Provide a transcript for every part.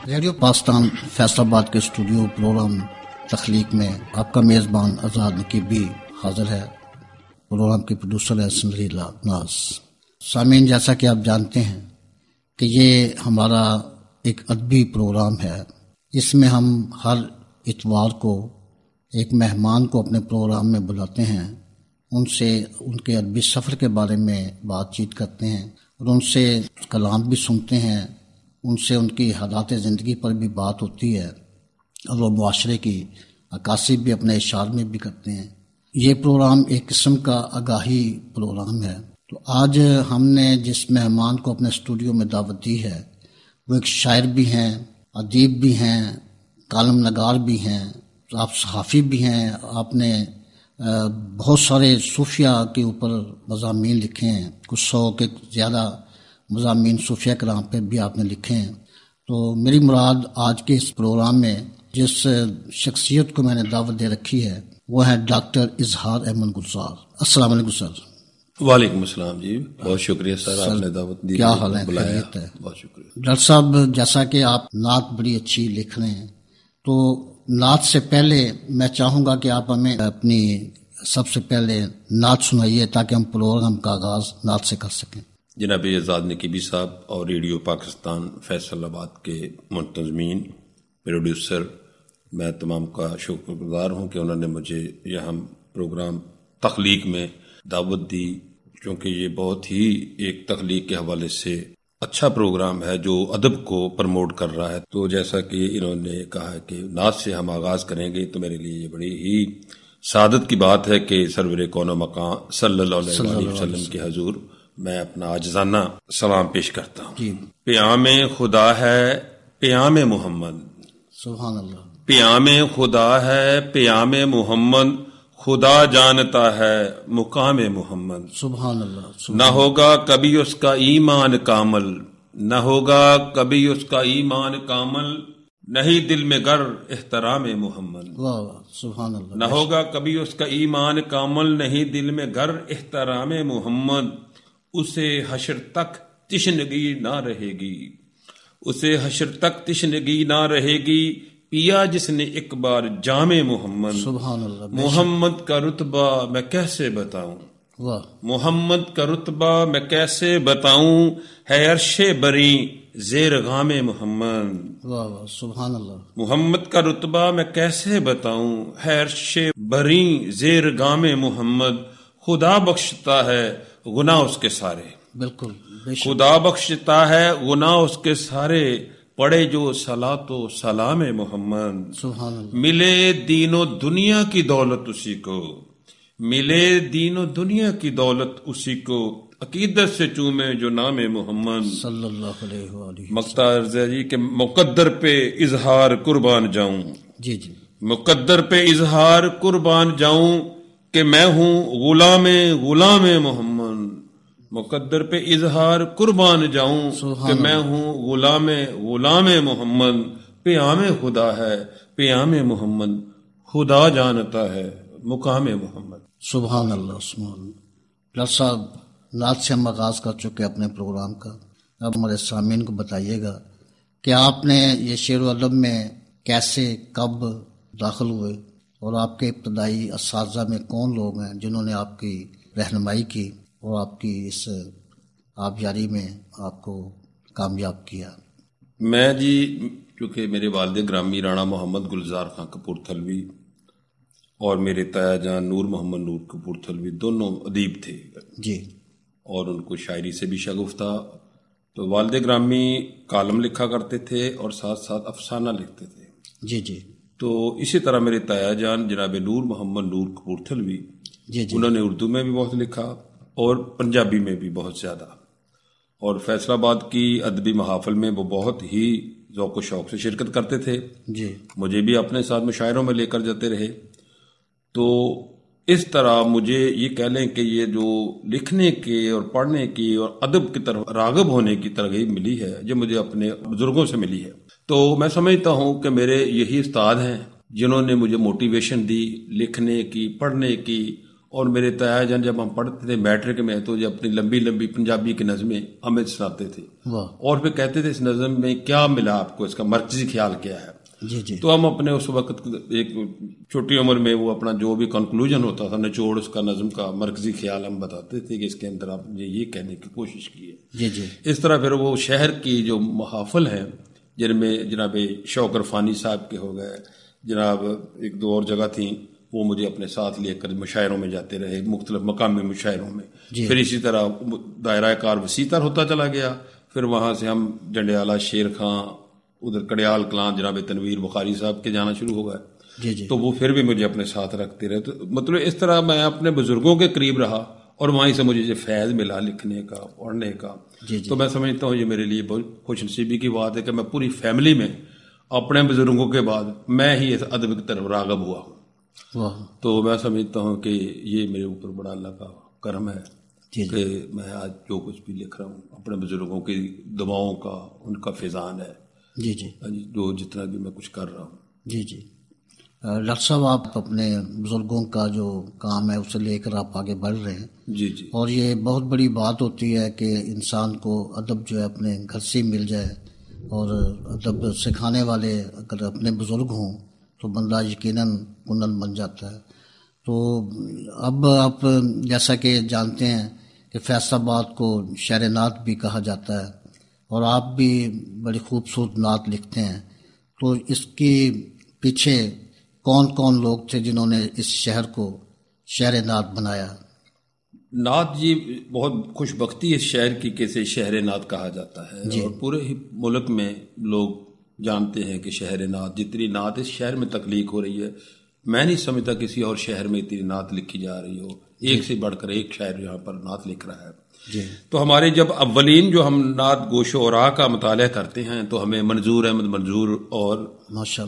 Radio Pakistan Faisal آباد کے studio programme تخلیق میں آپ کا میزبان آزاد نقیبی حاضر ہے. پروگرام کے پروڈیوسر ہے سنری ناز. سامعین، جیسا کہ آپ جانتے ہیں کہ یہ ہمارا ایک ادبی پروگرام ہے. اس میں ہم ہر اتوار کو ایک مہمان کو اپنے پروگرام میں بلاتے ہیں، ان سے ان کے ادبی سفر کے بارے میں بات چیت کرتے ہیں اور ان سے کلام بھی سنتے ہیں، ان سے ان کی حالات زندگی پر بھی بات ہوتی ہے اور وہ معاشرے کی عکاسی بھی اپنے اشعار میں بھی کرتے ہیں. یہ پروگرام ایک قسم کا آگاہی پروگرام ہے. تو آج ہم نے جس مہمان کو اپنے اسٹوڈیو میں دعوت دی ہے وہ ایک شاعر بھی ہیں، ادیب بھی ہیں، کالم نگار بھی ہیں، آپ صحافی بھی ہیں. آپ نے بہت سارے صوفیہ کے اوپر مضامین لکھے ہیں، کچھ 100 کے زیادہ مضامین صوفیہ کرام پہ بھی آپ نے لکھے ہیں. تو میری مراد آج کے اس پروگرام میں جس شخصیت کو میں نے دعوت دے رکھی ہے وہ ہے ڈاکٹر اظہار احمد گلزار. السلام علیکم سر. وعلیکم السلام جی، بہت شکریہ سر، آپ نے دعوت دی. کیا حال ہے؟ خیریت ہے؟ بہت شکریہ ڈاکٹر صاحب. جیسا کہ آپ نعت بڑی اچھی لکھ رہے ہیں، تو نعت سے پہلے میں چاہوں گا کہ آپ ہمیں اپنی سب سے پہلے نعت سنائیے تاکہ ہم پروگرام کا آغاز نعت سے کر سکیں. جناب آزاد نقیبی صاحب اور ریڈیو پاکستان فیصل آباد کے منتظمین، پروڈیوسر، میں تمام کا شکر گزار ہوں کہ انہوں نے مجھے یہاں پروگرام تخلیق میں دعوت دی، کیونکہ یہ بہت ہی ایک تخلیق کے حوالے سے اچھا پروگرام ہے جو ادب کو پروموٹ کر رہا ہے. تو جیسا کہ انہوں نے کہا کہ نعت سے ہم آغاز کریں گے، تو میرے لیے یہ بڑی ہی سعادت کی بات ہے کہ سرور کون و مقام صلی اللہ علیہ وسلم کے حضور میں اپنا عاجزانہ سلام پیش کرتا ہوں. جی. پیام خدا ہے پیام محمد، سبحان اللہ. پیام خدا ہے پیام محمد، خدا جانتا ہے مقام محمد. سبحان اللہ. نہ ہوگا کبھی اس کا ایمان کامل، نہ ہوگا کبھی اس کا ایمان کامل، نہیں دل میں گر احترام محمد. واہ واہ. سبحان اللہ. نہ ہوگا کبھی اس کا ایمان کامل، نہیں دل میں گر احترام محمد. اسے حشر تک تشنگی نہ رہے گی، اسے حشر تک تشنگی نہ رہے گی، پیا جس نے ایک بار جام محمد. سبحان اللہ. محمد کا رتبہ میں کیسے بتاؤں، واہ. محمد کا رتبہ میں کیسے بتاؤں، ہے عرش بری زیر غام محمد. واہ واہ. سبحان اللہ. محمد کا رتبہ میں کیسے بتاؤں، ہے عرش بری زیر غام محمد. خدا بخشتا ہے گناہ اس کے سارے، بالکل. خدا بخشتا ہے گناہ اس کے سارے، پڑے جو صلاۃ و سلام محمد. سبحان اللہ. ملے دین و دنیا کی دولت اسی کو، ملے دین و دنیا کی دولت اسی کو، عقیدت سے چومے جو نام محمد. صلی اللہ علیہ وآلہ. مقتا عرض ہے جی کہ مقدر پہ اظہار قربان جاؤں، جی جی. مقدر پہ اظہار قربان جاؤں کہ میں ہوں غلام غلام محمد. مقدر پہ اظہار قربان جاؤں کہ میں ہوں غلام غلام محمد. پیام خدا ہے پیام محمد، خدا جانتا ہے مقام محمد. سبحان اللہ. سبحان اللہ. ڈاکٹر صاحب، نعت سے ہم آغاز کر چکے اپنے پروگرام کا. اب ہمارے سامعین کو بتائیے گا کہ آپ نے یہ شعر و ادب میں کیسے، کب داخل ہوئے، اور آپ کے ابتدائی اساتذہ میں کون لوگ ہیں جنہوں نے آپ کی رہنمائی کی اور آپ کی اس آبیاری میں آپ کو کامیاب کیا. میں جی، چونکہ میرے والد گرامی رانا محمد گلزار خان کپورتھلوی اور میرے تایا جان نور محمد نور کپورتھلوی دونوں ادیب تھے جی، اور ان کو شاعری سے بھی شغف تھا. تو والد گرامی کالم لکھا کرتے تھے اور ساتھ ساتھ افسانہ لکھتے تھے. جی جی. تو اسی طرح میرے تایا جان جناب نور محمد نور کپورتھلوی، جی جی. انہوں نے اردو میں بھی بہت لکھا اور پنجابی میں بھی بہت زیادہ، اور فیصل آباد کی ادبی محافل میں وہ بہت ہی ذوق و شوق سے شرکت کرتے تھے. جی. مجھے بھی اپنے ساتھ مشاعروں میں لے کر جاتے رہے. تو اس طرح مجھے یہ کہہ لیں کہ یہ جو لکھنے کے اور پڑھنے کی اور ادب کی طرف راغب ہونے کی ترغیب ملی ہے، جو مجھے اپنے بزرگوں سے ملی ہے. تو میں سمجھتا ہوں کہ میرے یہی استاد ہیں جنہوں نے مجھے موٹیویشن دی لکھنے کی، پڑھنے کی اور میرے تایا جان جب ہم پڑھتے تھے میٹرک میں تو جب اپنی لمبی لمبی پنجابی کی نظمیں ہمیں سناتے تھے اور پھر کہتے تھے اس نظم میں کیا ملا آپ کو، اس کا مرکزی خیال کیا ہے. تو ہم اپنے اس وقت ایک چھوٹی عمر میں وہ اپنا جو بھی کنکلوژن ہوتا تھا نچوڑ اس کا نظم کا مرکزی خیال ہم بتاتے تھے کہ اس کے اندر آپ نے یہ کہنے کی کوشش کی ہے. اس طرح پھر وہ شہر کی جو محافل ہیں جن میں جناب شوق عرفانی صاحب کے ہو گئے، جناب ایک دو اور جگہ تھیں وہ مجھے اپنے ساتھ لے کر مشاعروں میں جاتے رہے، مختلف مقامی مشاعروں میں. پھر اسی طرح دائرہ کار وسیع تر ہوتا چلا گیا. پھر وہاں سے ہم جنڈیالہ، شیر خان، ادھر کڑیال کلان جناب تنویر بخاری صاحب کے جانا شروع ہو گئے. تو وہ پھر بھی مجھے اپنے ساتھ رکھتے رہے. تو مطلب اس طرح میں اپنے بزرگوں کے قریب رہا اور وہیں سے مجھے فیض ملا لکھنے کا، پڑھنے کا. تو میں سمجھتا ہوں یہ میرے لیے بہت خوش نصیبی کی بات ہے کہ میں پوری فیملی میں اپنے بزرگوں کے بعد میں ہی اس ادب کی طرف راغب ہوا ہوں. تو میں سمجھتا ہوں کہ یہ میرے اوپر بڑا اللہ کا کرم ہے کہ میں آج جو کچھ بھی لکھ رہا ہوں اپنے بزرگوں کی دعاؤں کا، ان کا فیضان ہے. جو جتنا بھی میں کچھ کر رہا ہوں. ڈاکٹر صاحب آپ اپنے بزرگوں کا جو کام ہے اسے لے کر آپ آگے بڑھ رہے ہیں. اور یہ بہت بڑی بات ہوتی ہے کہ انسان کو ادب جو ہے اپنے گھر سے مل جائے، اور ادب سکھانے والے اگر اپنے بزرگ ہوں تو بندہ یقیناً کنن بن جاتا ہے. تو اب آپ جیسا کہ جانتے ہیں کہ فیصل آباد کو شہر نعت بھی کہا جاتا ہے، اور آپ بھی بڑی خوبصورت نعت لکھتے ہیں. تو اس کے پیچھے کون کون لوگ تھے جنہوں نے اس شہر کو شہر نعت بنایا؟ نعت جی بہت خوش بختی اس شہر کی کہ اسے شہر نعت کہا جاتا ہے. اور پورے ہی ملک میں لوگ جانتے ہیں کہ شہر نعت، جتنی نعت اس شہر میں تخلیق ہو رہی ہے میں نہیں سمجھتا کسی اور شہر میں اتنی نعت لکھی جا رہی ہو. ایک سے بڑھ کر ایک شاعر یہاں پر نعت لکھ رہا ہے. تو ہمارے جب اولین جو ہم نعت گوش و راہ کا مطالعہ کرتے ہیں تو ہمیں منظور احمد منظور اور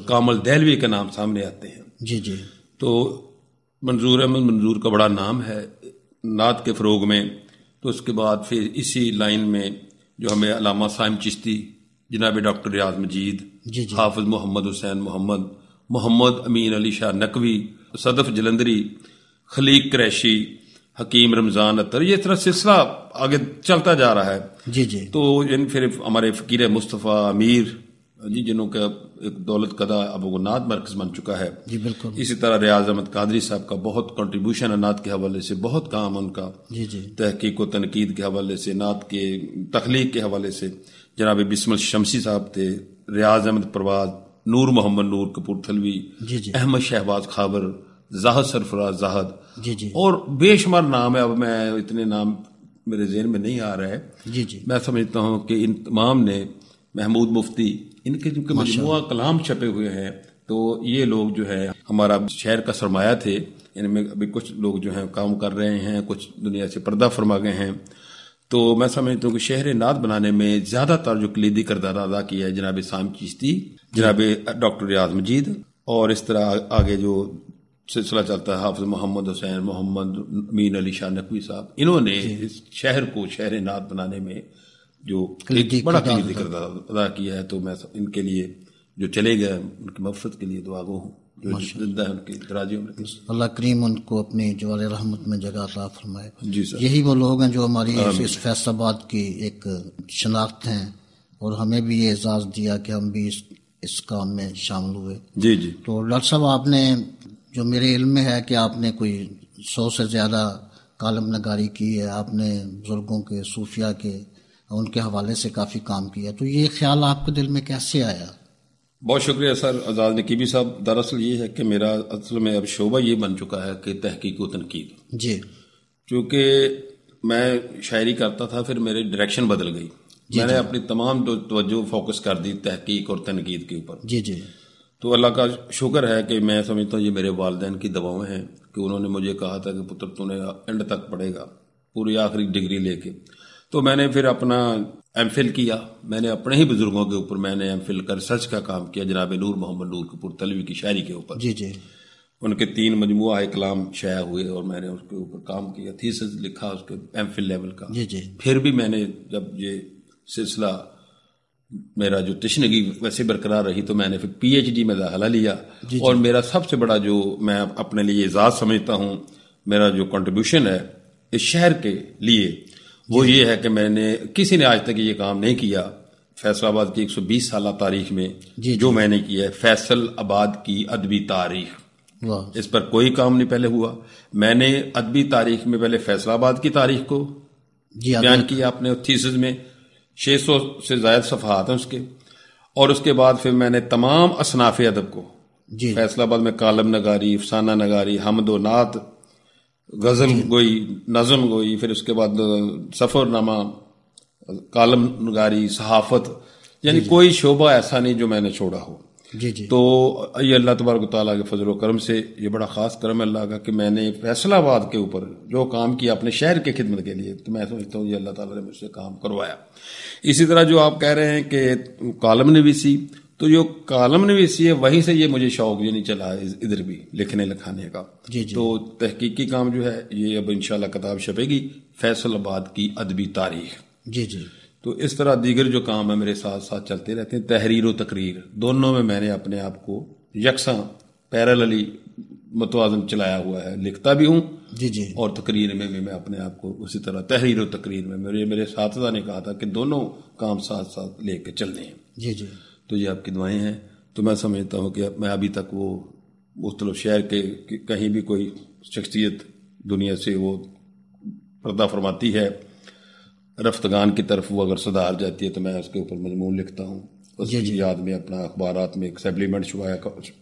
کامل دہلوی کے نام سامنے آتے ہیں. تو منظور احمد منظور کا بڑا نام ہے نعت کے فروغ میں. تو اس کے بعد پھر اسی لائن میں جو ہمیں علامہ سائم چشتی، جناب ڈاکٹر ریاض مجید، حافظ محمد حسین محمد، محمد امین علی شاہ نقوی، صدف جلندری، خلیق قریشی، حکیم رمضان اطہر، یہ طرح سلسلہ آگے چلتا جا رہا ہے. تو پھر ہمارے فقیر مصطفیٰ امیر جنہوں کا ایک دولت قدا اب وہ نعت مرکز بن چکا ہے. اسی طرح ریاض احمد قادری صاحب کا بہت کنٹریبیوشن ہے نعت کے حوالے سے، بہت کام ان کا تحقیق و تنقید کے حوالے سے، نعت کے تخلیق کے حوالے سے. جناب بسم الشمسی صاحب تھے، ریاض احمد پرواز، نور محمد نور کپورتھلوی، احمد شہباز خابر، زاہد سرفراز زاہد، اور بے شمار نام ہے. اب میں اتنے نام میرے ذہن میں نہیں آ رہا ہے. میں سمجھتا ہوں کہ ان تمام نے، محمود مفتی، ان کے جو مجموعہ کلام چھپے ہوئے ہیں. تو یہ لوگ جو ہے ہمارا شہر کا سرمایہ تھے. ان میں ابھی کچھ لوگ جو ہیں کام کر رہے ہیں، کچھ دنیا سے پردہ فرما گئے ہیں. تو میں سمجھتا ہوں کہ شہر نعت بنانے میں زیادہ تر جو کلیدی کردار ادا کیا ہے جناب سائم چشتی، جناب ڈاکٹر ریاض مجید، اور اس طرح آگے جو سلسلہ چلتا ہے حافظ محمد حسین محمد، امین علی شاہ نقوی صاحب، انہوں نے اس شہر کو شہر نعت بنانے میں جو ایک بڑا کلیدی کردار ادا کیا ہے. تو میں ان کے لیے جو چلے گئے ان کی مغفرت کے لیے دعا گو ہوں، جو زندہ ہے ان کی دراز عمر کی. اللہ کریم ان کو اپنی جوار رحمت میں جگہ عطا فرمائے. یہی وہ لوگ ہیں جو ہماری اس فیصل آباد کی ایک شناخت ہیں، اور ہمیں بھی یہ اعزاز دیا کہ ہم بھی اس کام میں شامل ہوئے. تو ڈاکٹر صاحب آپ نے، جو میرے علم میں ہے کہ آپ نے کوئی 100 سے زیادہ کالم نگاری کی ہے، آپ نے بزرگوں کے، صوفیاء کے، ان کے حوالے سے کافی کام کیا. تو یہ خیال آپ کے دل میں کیسے آیا؟ بہت شکریہ سر آزاد نقیبی صاحب. دراصل یہ ہے کہ میرا اصل میں اب شعبہ یہ بن چکا ہے کہ تحقیق و تنقید. چونکہ میں شاعری کرتا تھا، پھر میری ڈائریکشن بدل گئی. میں نے اپنی تمام توجہ فوکس کر دی تحقیق اور تنقید کے اوپر. تو اللہ کا شکر ہے کہ میں سمجھتا ہوں یہ میرے والدین کی دعائیں ہیں کہ انہوں نے مجھے کہا تھا کہ پتر تو نے اینڈ تک پڑھے گا، پوری آخری ڈگری لے کے. تو میں نے پھر اپنا ایم فل کیا. میں نے اپنے ہی بزرگوں کے اوپر میں نے ایم فل کا ریسرچ کا کام کیا، جناب نور محمد نور کپورتھلوی کی شاعری کے اوپر. ان کے 3 مجموعہ کلام شائع ہوئے اور میں نے اس کے اوپر کام کیا، تھیسس لکھا اس کے ایم فل لیول کا. پھر بھی میں نے جب یہ سلسلہ میرا جو تشنگی ویسے برقرار رہی تو میں نے پھر پی ایچ ڈی میں داخلہ لیا. اور میرا سب سے بڑا جو میں اپنے لیے اعزاز سمجھتا ہوں میرا جو کنٹریبیوشن ہے اس شہر کے لیے وہ یہ ہے کہ میں نے کسی نے آج تک یہ کام نہیں کیا فیصل آباد کی 120 سالہ تاریخ میں جو میں نے کیا ہے فیصل آباد کی ادبی تاریخ، اس پر کوئی کام نہیں پہلے ہوا. میں نے ادبی تاریخ میں پہلے فیصل آباد کی تاریخ کو بیان کیا اپنے تھیسس میں، 600 سے زائد صفحات ہیں اس کے، اور اس کے بعد پھر میں نے تمام اصناف ادب کو فیصل آباد میں کالم نگاری، افسانہ نگاری، حمد و نعت، غزل گوئی، نظم گوئی، پھر اس کے بعد سفر نامہ، کالم نگاری، صحافت، یعنی کوئی شعبہ ایسا نہیں جو میں نے چھوڑا ہو. تو یہ اللہ تبارک و تعالیٰ کے فضل و کرم سے یہ بڑا خاص کرم ہے اللہ کا کہ میں نے فیصل آباد کے اوپر جو کام کیا اپنے شہر کے خدمت کے لیے، تو میں سمجھتا ہوں یہ اللہ تعالیٰ نے مجھ سے کام کروایا. اسی طرح جو آپ کہہ رہے ہیں کہ کالم نویسی، تو جو کالم نویسی ہے وہیں سے یہ مجھے شوق یہ نہیں چلا ادھر بھی لکھنے لکھانے کا. تو تحقیقی کام جو ہے یہ اب انشاءاللہ کتاب چھپے گی فیصل آباد کی ادبی تاریخ. تو اس طرح دیگر جو کام ہے میرے ساتھ ساتھ چلتے رہتے ہیں. تحریر و تقریر دونوں میں نے اپنے آپ کو یکساں پیراللی متوازن چلایا ہوا ہے. لکھتا بھی ہوں اور تقریر میں بھی میں اپنے آپ کو اسی طرح تحریر و تقریر میں میرے اساتذہ نے کہا تھا کہ دونوں کام ساتھ ساتھ لے کے چلنے ہیں. تو یہ آپ کی دعائیں ہیں. تو میں سمجھتا ہوں کہ میں ابھی تک وہ مختلف شہر کے کہیں بھی کوئی شخصیت دنیا سے وہ پردہ فرماتی ہے رفتگان کی طرف، وہ اگر صدار جاتی ہے تو میں اس کے اوپر مضمون لکھتا ہوں، اس کی یاد میں اپنا اخبارات میں ایک سپلیمنٹ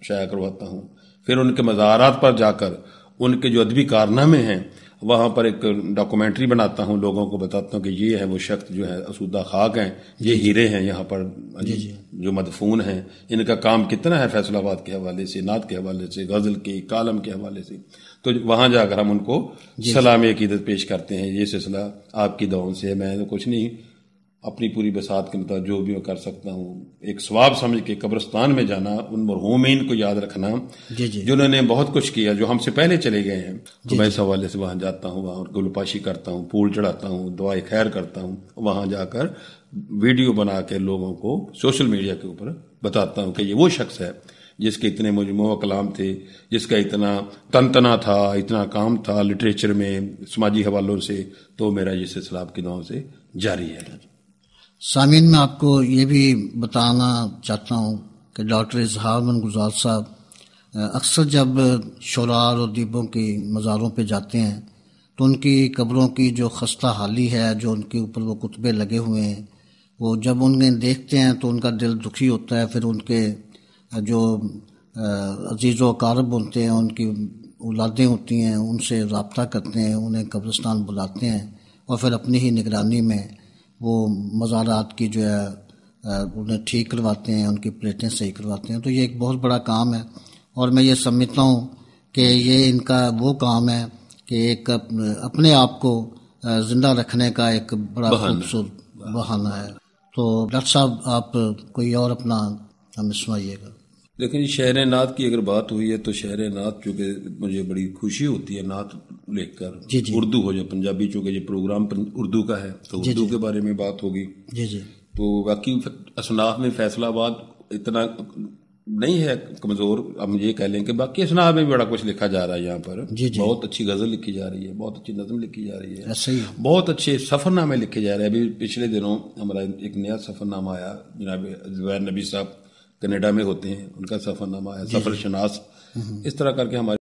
شائع کرواتا ہوں. پھر ان کے مزارات پر جا کر ان کے جو ادبی کارنامے ہیں وہاں پر ایک ڈاکومنٹری بناتا ہوں، لوگوں کو بتاتا ہوں کہ یہ ہے وہ شخص جو ہے اسودہ خاک ہیں، یہ ہیرے ہیں یہاں پر جو مدفون ہیں، ان کا کام کتنا ہے فیصل آباد کے حوالے سے، نعت کے حوالے سے، غزل کے، کالم کے حوالے سے. تو وہاں جا کر ہم ان کو سلام عقیدت پیش کرتے ہیں. یہ سلسلہ آپ کی دعاؤں سے ہے. میں نے کچھ نہیں، اپنی پوری بساط کے مطابق جو بھی میں کر سکتا ہوں ایک ثواب سمجھ کے قبرستان میں جانا، ان مرحومین کو یاد رکھنا جنہوں نے بہت کچھ کیا، جو ہم سے پہلے چلے گئے ہیں. تو میں اس حوالے سے وہاں جاتا ہوں، وہاں گل پاشی کرتا ہوں، پھول چڑھاتا ہوں، دعائے خیر کرتا ہوں. وہاں جا کر ویڈیو بنا کے لوگوں کو سوشل میڈیا کے اوپر بتاتا ہوں کہ یہ وہ شخص ہے جس کے اتنے مجموعہ کلام تھے، جس کا اتنا تنتنا تھا، اتنا کام تھا لٹریچر میں، سماجی حوالوں سے. تو میرا یہ سلسلہ آپ کی دعاؤں سے جاری ہے. سامعین میں آپ کو یہ بھی بتانا چاہتا ہوں کہ ڈاکٹر اظہار مند گلزار صاحب اکثر جب شعراء اور ادیبوں کی مزاروں پہ جاتے ہیں تو ان کی قبروں کی جو خستہ حالی ہے، جو ان کے اوپر وہ کتبے لگے ہوئے ہیں، وہ جب انہیں دیکھتے ہیں تو ان کا دل دکھی ہوتا ہے. پھر ان کے جو عزیز و اقارب ہوتے ہیں، ان کی اولادیں ہوتی ہیں، ان سے رابطہ کرتے ہیں، انہیں قبرستان بلاتے ہیں اور پھر اپنی ہی نگرانی میں وہ مزارات کی جو ہے انہیں ٹھیک کرواتے ہیں، ان کی پلیٹیں صحیح کرواتے ہیں. تو یہ ایک بہت بڑا کام ہے اور میں یہ سمجھتا ہوں کہ یہ ان کا وہ کام ہے کہ ایک اپنے آپ کو زندہ رکھنے کا ایک بڑا خوبصورت بہانہ ہے. تو ڈاکٹر صاحب آپ کوئی اور اپنا ہمیں سنائیے گا. لیکن شعر نعت کی اگر بات ہوئی ہے تو شعر نعت چونکہ مجھے بڑی خوشی ہوتی ہے نعت لکھ کر. اردو ہو یا پنجابی، چونکہ یہ پروگرام اردو کا ہے تو اردو کے بارے میں بات ہوگی. تو واقعی اصناف میں فیصل آباد اتنا نہیں ہے کمزور، ہم یہ کہہ لیں کہ باقی اصناف میں بھی بڑا کچھ لکھا جا رہا ہے. یہاں پر بہت اچھی غزل لکھی جا رہی ہے، بہت اچھی نظم لکھی جا رہی ہے، بہت اچھے سفر نامے لکھے جا رہے ہیں. ابھی پچھلے دنوں ہمارا ایک نیا سفر نامہ آیا، جناب زبیر نبی صاحب کینیڈا میں ہوتے ہیں، ان کا سفر نامہ آیا، سفر شناس. اس طرح کر کے ہمارے